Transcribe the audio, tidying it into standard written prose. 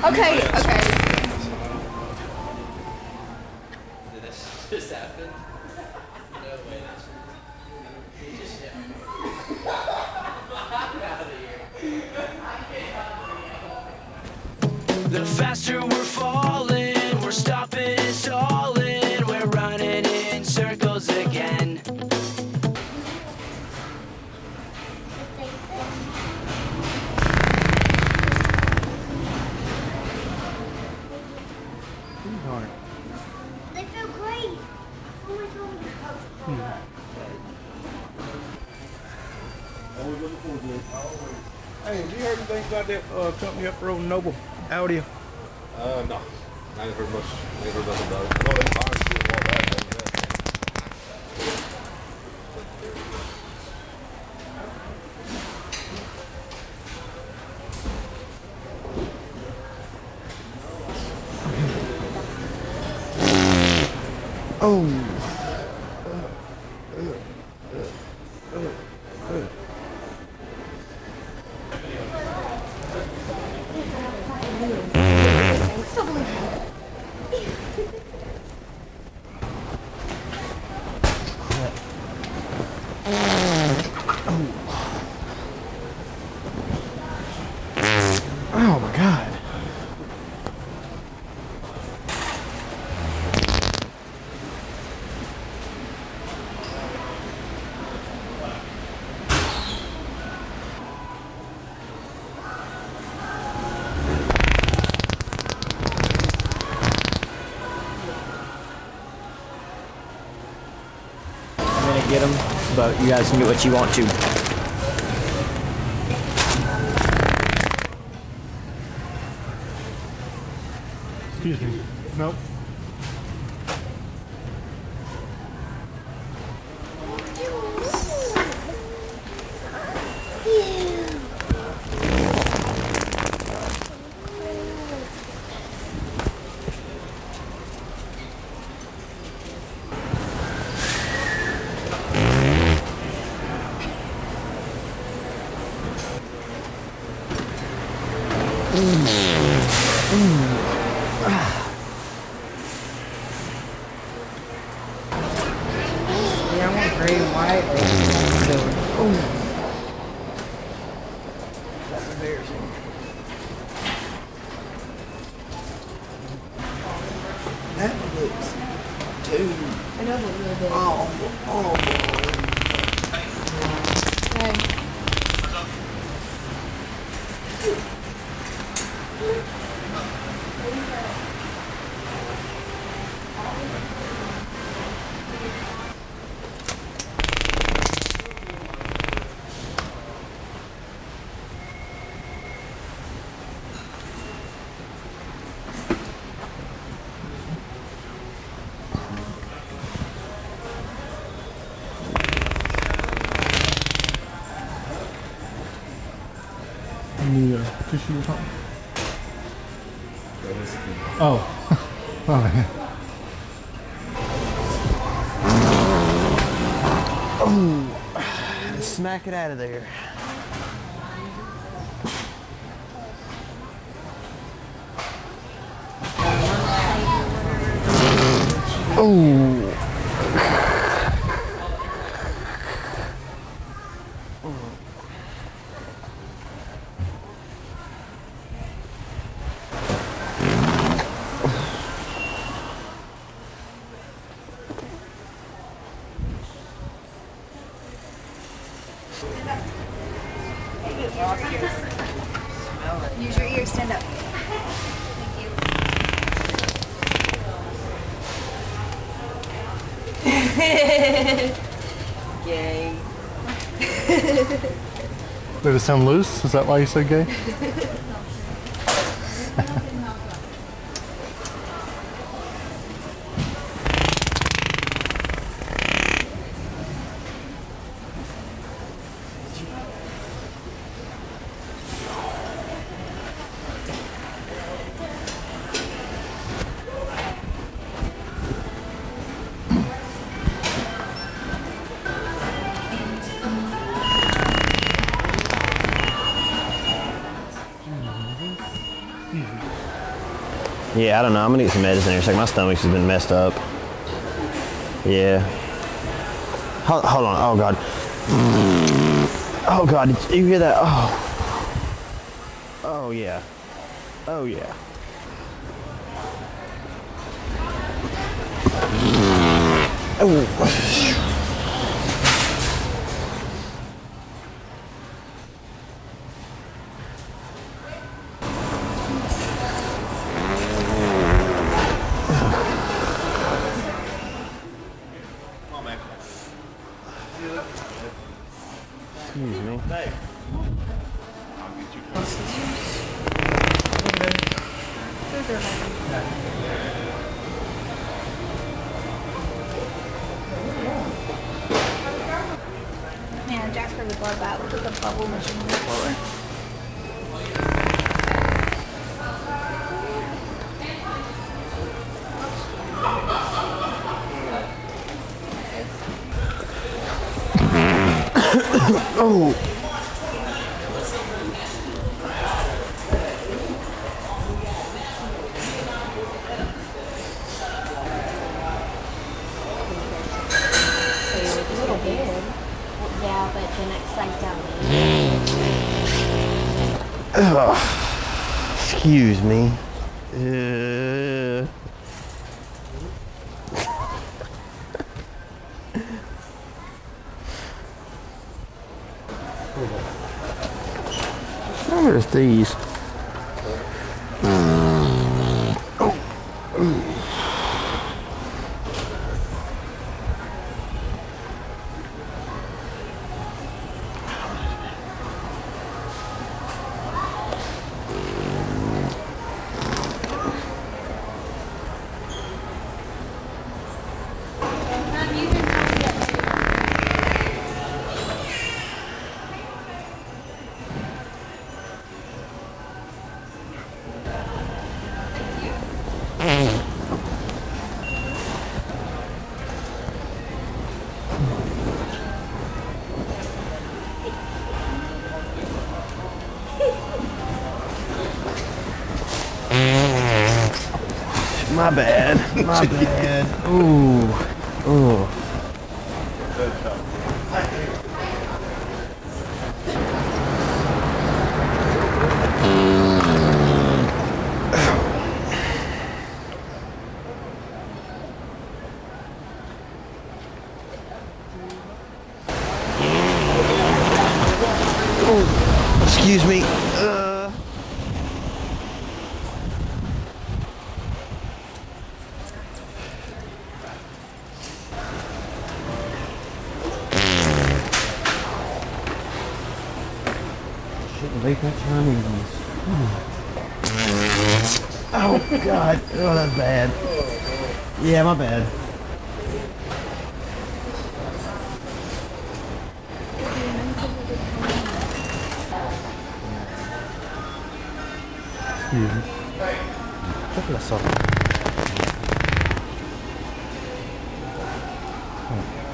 Okay, okay. Did this just happen? No way. He just hit me. I'm out of here. The faster we're falling, we're stopping and stalling, we're running in circles again. They feel great. Oh my God. Hey, have you heard anything about that company up road, Noble Audio? No. I ain't heard much. Ain't heard nothing about it. I know they buying shit a while back. Oh my God. I'm gonna get them, but you guys can get what you want to. Excuse me. Nope. Yeah, I want gray and white. That's embarrassing. That looks too. I know they're really big. Oh, Hey. Need a tissue or something? Oh. Oh, man. Oh, smack it out of there. Oh. Use your ears. Stand up. Thank you. Yay. Did it sound loose? Is that why you said gay? Yeah, I don't know. I'm gonna get some medicine here. It's like my stomach's has been messed up. Yeah. Hold on. Oh god. Oh god. You hear that? Oh. Oh yeah. Oh yeah. Oh. Excuse me. Man, Jasper would love that. Look at the bubble machine on the floor. Oh. A little bit. Yeah, but the next size down. Excuse me. Where's these? My bad. My bad. Ooh. Ooh. Excuse me. Shouldn't leave that Chinese. Oh god. Oh, that's bad. Yeah, my bad. Excuse me. Check this out. Oh.